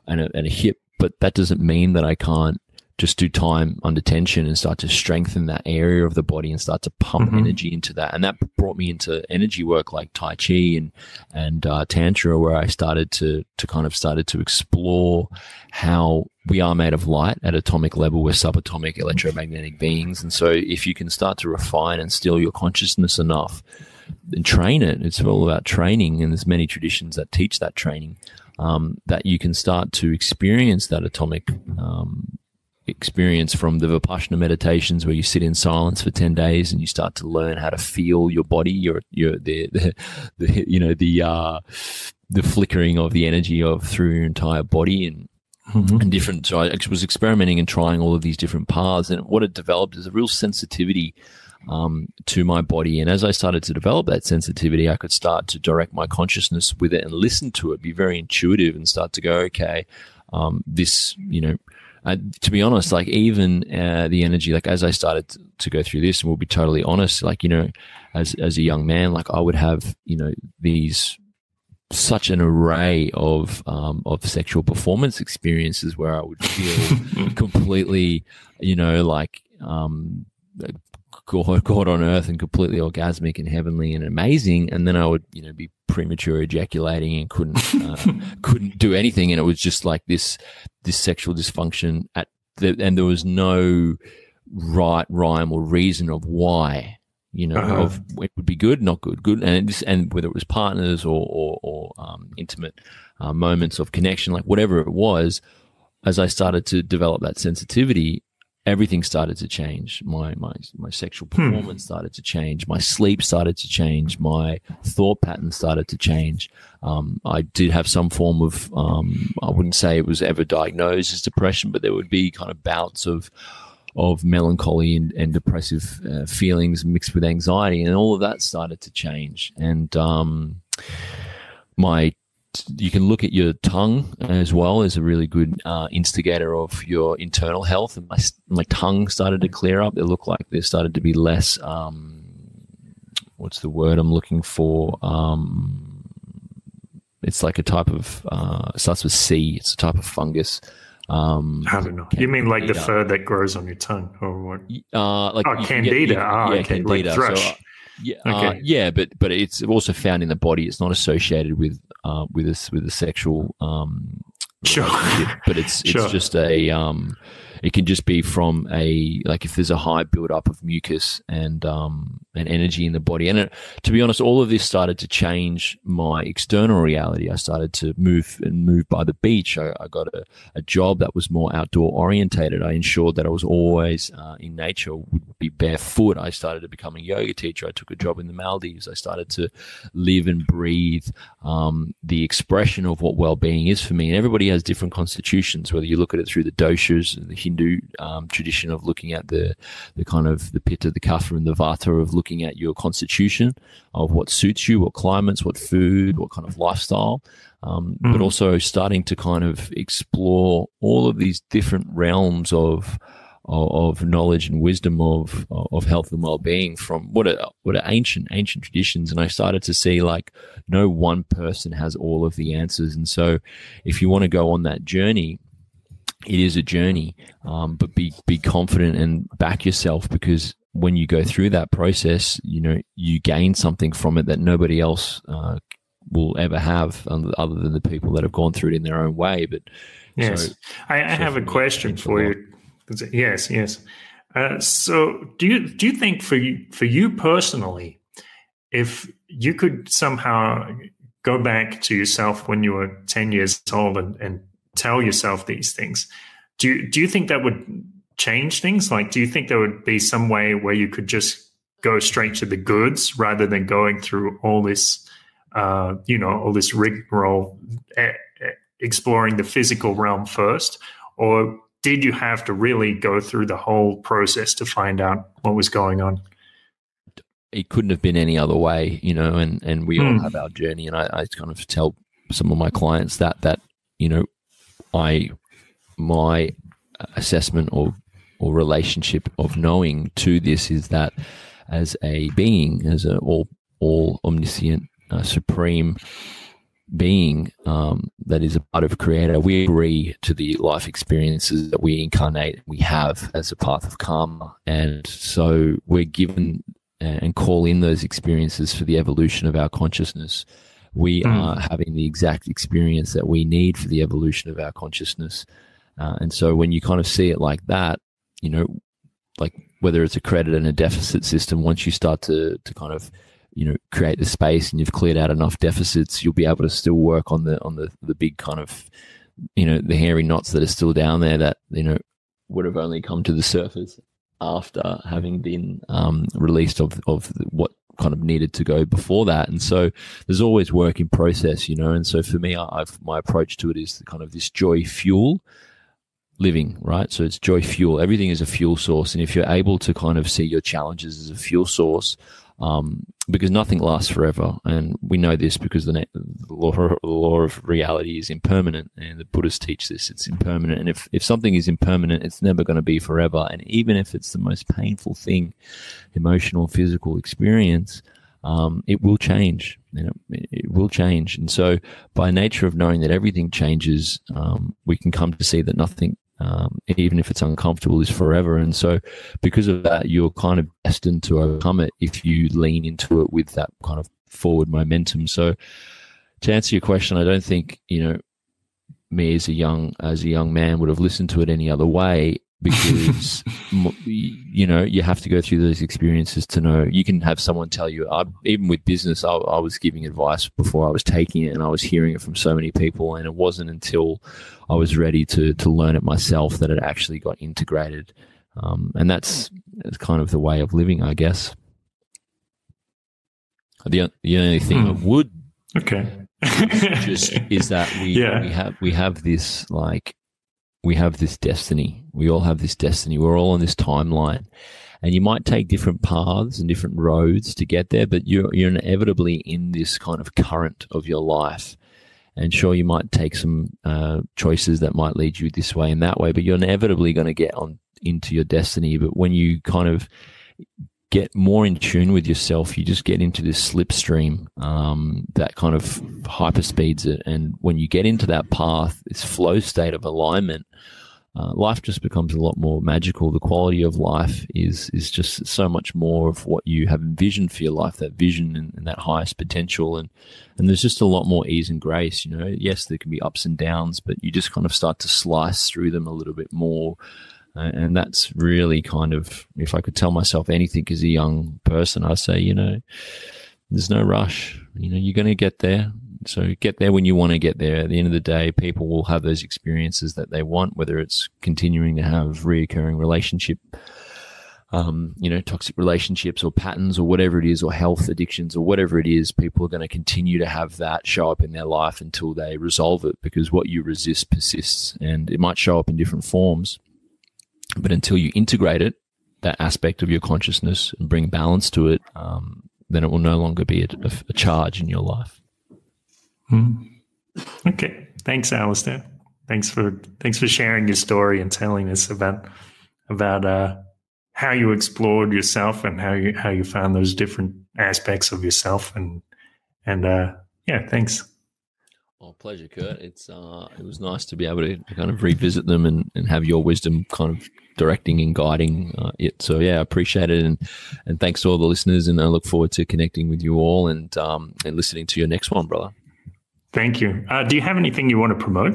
Speaker 3: and a hip, but that doesn't mean that I can't just do time under tension and start to strengthen that area of the body and start to pump energy into that. And that brought me into energy work like Tai Chi and Tantra, where I started to explore how we are made of light at atomic level. We're subatomic electromagnetic beings. And so if you can start to refine and still your consciousness enough and train it, it's all about training. And there's many traditions that teach that training, that you can start to experience that atomic experience from the Vipassana meditations, where you sit in silence for 10 days and you start to learn how to feel your body, the flickering of the energy through your entire body and different. So I was experimenting and trying all of these different paths, and what it developed is a real sensitivity to my body. And as I started to develop that sensitivity, I could start to direct my consciousness with it and listen to it, be very intuitive, and start to go, okay, to be honest, like even the energy, like as I started to go through this, and we'll be totally honest, like, as a young man, like I would have, such an array of sexual performance experiences where I would feel completely, God on earth and completely orgasmic and heavenly and amazing. And then I would, be premature ejaculating and couldn't do anything. And it was just like this sexual dysfunction and there was no right rhyme or reason of why, of it would be good, not good. And whether it was partners or intimate moments of connection, like whatever it was, as I started to develop that sensitivity, everything started to change. My sexual performance started to change. My sleep started to change. My thought patterns started to change. I did have some form of, I wouldn't say it was ever diagnosed as depression, but there would be kind of bouts of melancholy and depressive feelings mixed with anxiety, and all of that started to change. And you can look at your tongue as well as a really good instigator of your internal health. And my tongue started to clear up. It looked like there started to be less, what's the word I'm looking for? It's like a type of, it starts with C. It's a type of fungus.
Speaker 1: I don't know. You mean like the fur that grows on your tongue, or what? Candida. Okay,
Speaker 3: Candida.
Speaker 1: Like thrush.
Speaker 3: So, but it's also found in the body. It's not associated with a sexual relationship, but it's just it can just be from if there's a high buildup of mucus and energy in the body. And to be honest, all of this started to change my external reality. I started to move by the beach. I got a job that was more outdoor orientated. I ensured that I was always in nature, would be barefoot. I started to become a yoga teacher. I took a job in the Maldives. I started to live and breathe the expression of what well-being is for me. And everybody has different constitutions, whether you look at it through the doshas, the Hindu tradition of looking at the kind of the pitta, the kapha, and the vata, of looking at your constitution, of what suits you, what climates, what food, what kind of lifestyle, but also starting to kind of explore all of these different realms of knowledge and wisdom of health and well-being from what are ancient traditions. And I started to see like no one person has all of the answers. And so if you want to go on that journey, it is a journey, but be confident and back yourself, because when you go through that process, you know, you gain something from it that nobody else will ever have, other than the people that have gone through it in their own way. But
Speaker 1: yes, so, I have a question for you. Yes. So do you think for you personally, if you could somehow go back to yourself when you were 10 years old and tell yourself these things, do you think that would change things? Like, do you think there would be some way where you could just go straight to the goods rather than going through all this, all this rigmarole, exploring the physical realm first? Or did you have to really go through the whole process to find out what was going on?
Speaker 3: It couldn't have been any other way, you know, and we all have our journey. And I kind of tell some of my clients that you know, my assessment or relationship of knowing to this is that as a being, as a all omniscient, supreme being that is a part of Creator, we agree to the life experiences that we incarnate, we have as a path of karma. And so we're given and call in those experiences for the evolution of our consciousness. We are having the exact experience that we need for the evolution of our consciousness. And so when you kind of see it like that, you know, like whether it's a credit and a deficit system, once you start to kind of, you know, create the space and you've cleared out enough deficits, you'll be able to still work on the big kind of, you know, the hairy knots that are still down there that, you know, would have only come to the surface after having been released of what kind of needed to go before that. And so there's always work in process, you know. And so for me, my approach to it is kind of this joy fuel living, right? So it's joy fuel. Everything is a fuel source. And if you're able to kind of see your challenges as a fuel source, because nothing lasts forever. And we know this because the law of reality is impermanent, and the Buddhists teach this, it's impermanent. And if something is impermanent, it's never going to be forever. And even if it's the most painful thing, emotional, physical experience, it will change. You know, it will change. And so by nature of knowing that everything changes, we can come to see that nothing, even if it's uncomfortable, is forever. And so because of that, you're kind of destined to overcome it if you lean into it with that kind of forward momentum. So to answer your question, I don't think, you know, me as a young man would have listened to it any other way, because you know, you have to go through those experiences to know. You can have someone tell you, even with business, I was giving advice before I was taking it, and I was hearing it from so many people, and it wasn't until I was ready to learn it myself that it actually got integrated. And that's kind of the way of living, I guess. The only thing I would just is that we have this, like, we have this destiny. We all have this destiny. We're all on this timeline, and you might take different paths and different roads to get there, but you're inevitably in this kind of current of your life. And sure, you might take some choices that might lead you this way and that way, but you're inevitably going to get on into your destiny. But when you kind of get more in tune with yourself, you just get into this slipstream that kind of hyperspeeds it. And when you get into that path, this flow state of alignment, life just becomes a lot more magical. The quality of life is just so much more of what you have envisioned for your life, that vision and that highest potential. And there's just a lot more ease and grace, you know. Yes, there can be ups and downs, but you just kind of start to slice through them a little bit more. And that's really kind of, if I could tell myself anything as a young person, I'd say, you know, there's no rush. You know, you're going to get there. So get there when you want to get there. At the end of the day, people will have those experiences that they want, whether it's continuing to have reoccurring relationship, you know, toxic relationships or patterns or whatever it is, or health addictions or whatever it is. People are going to continue to have that show up in their life until they resolve it, because what you resist persists, and it might show up in different forms. But until you integrate it, that aspect of your consciousness, and bring balance to it, then it will no longer be a charge in your life.
Speaker 1: Okay. Thanks, Alistair. Thanks for sharing your story and telling us about how you explored yourself and how you found those different aspects of yourself. And yeah, thanks.
Speaker 3: Oh, pleasure, Kurt. It was nice to be able to kind of revisit them and have your wisdom kind of directing and guiding it. So yeah, I appreciate it, and thanks to all the listeners. And I look forward to connecting with you all and listening to your next one, brother.
Speaker 1: Thank you. Do you have anything you want to promote?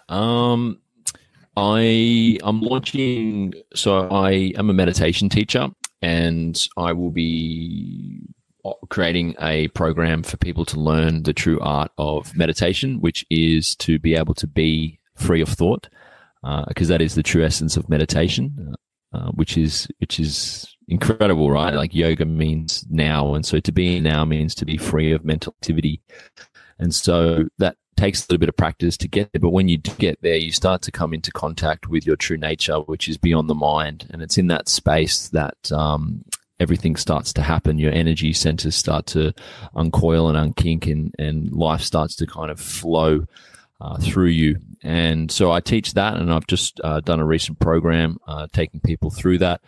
Speaker 3: I'm launching. So I am a meditation teacher, and I will be creating a program for people to learn the true art of meditation, which is to be able to be free of thought, because that is the true essence of meditation, which is incredible, right? Like yoga means now, and so to be now means to be free of mental activity, and so that takes a little bit of practice to get there. But when you do get there, you start to come into contact with your true nature, which is beyond the mind, and it's in that space that everything starts to happen. Your energy centers start to uncoil and unkink, and life starts to kind of flow through you. And so I teach that, and I've just done a recent program taking people through that.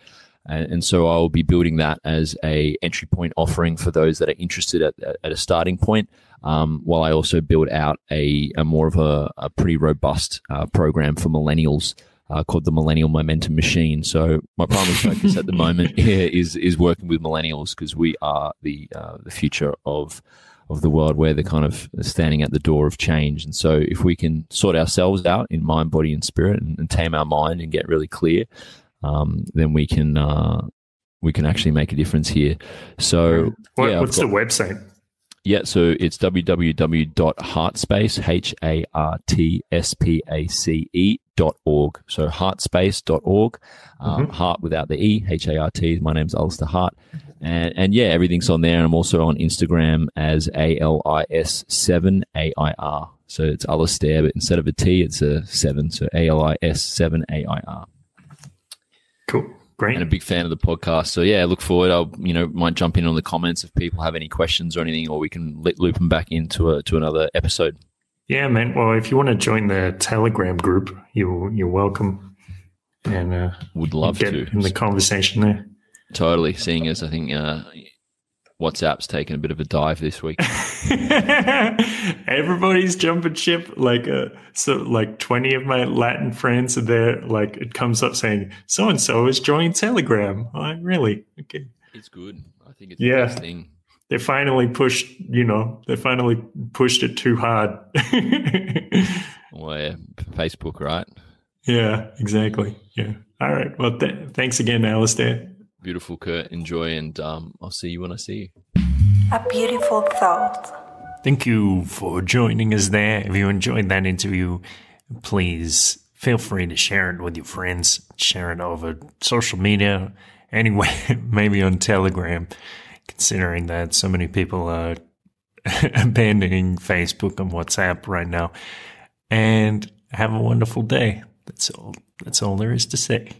Speaker 3: And so I'll be building that as a entry point offering for those that are interested at a starting point, while I also build out a more of a pretty robust program for millennials, called the Millennial Momentum Machine. So my primary focus at the moment is working with millennials, because we are the future of the world. We're the kind of standing at the door of change. And so if we can sort ourselves out in mind, body, and spirit, and tame our mind and get really clear, then we can actually make a difference here. So
Speaker 1: what's the website?
Speaker 3: Yeah, so it's www.heartspace, HARTSPACE.org. So heartspace.org, heart without the E, HART. My name's Alistair Hart. And yeah, everything's on there. And I'm also on Instagram as ALIS7AIR. So it's Alistair, but instead of a T, it's a 7. So ALIS7AIR.
Speaker 1: Cool. Great.
Speaker 3: And a big fan of the podcast. So yeah, look forward. I'll, might jump in on the comments if people have any questions or anything, or we can loop them back into to another episode.
Speaker 1: Yeah, man. Well, if you want to join the Telegram group, you're welcome. And
Speaker 3: would love
Speaker 1: get
Speaker 3: to
Speaker 1: in the conversation there.
Speaker 3: Totally. Seeing as I think WhatsApp's taken a bit of a dive this week.
Speaker 1: Everybody's jumping ship. Like 20 of my Latin friends are there. Like it comes up saying so and so has joined Telegram. I'm like, really? Okay.
Speaker 3: It's good. I think it's the best thing.
Speaker 1: They finally pushed. They finally pushed it too hard.
Speaker 3: Well, yeah, Facebook, right?
Speaker 1: Yeah, exactly. Yeah. All right. Well, thanks again, Alistair.
Speaker 3: Beautiful, Kurt. Enjoy, and I'll see you when I see you.
Speaker 2: A beautiful thought.
Speaker 1: Thank you for joining us there. If you enjoyed that interview, please feel free to share it with your friends. Share it over social media. Anyway, maybe on Telegram, considering that so many people are abandoning Facebook and WhatsApp right now. And have a wonderful day. That's all there is to say.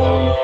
Speaker 2: Love.